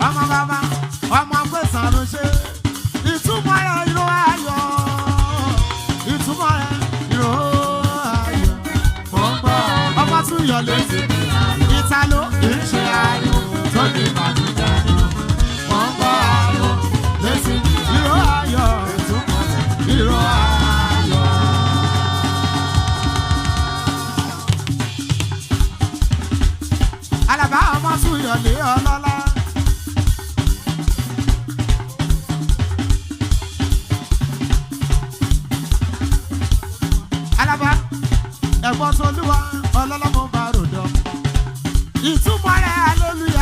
ọmọ bàbá ọmọ gbèsàn ló ṣe ìtumọ̀ rẹ̀ ìró ayọ̀ ìtumọ̀ rẹ̀ ìró ayọ̀ mọ̀ ń gbọ́ ọmọ tún yọ létí ìta ló kì í ṣe ayọ̀ tó ní ìbànújẹ́ mọ̀ ń gbọ́ ayọ̀ létí ìró ayọ̀ ìtumọ̀ ìró ayọ̀. Alaba ọmọ tún yọ lé ọlọ́lá. Alaba ẹ̀gbọ́n Tolúwa ọlọ́lọ́mọ bá ròdọ̀ ìtumọ̀ rẹ̀ hallelujah.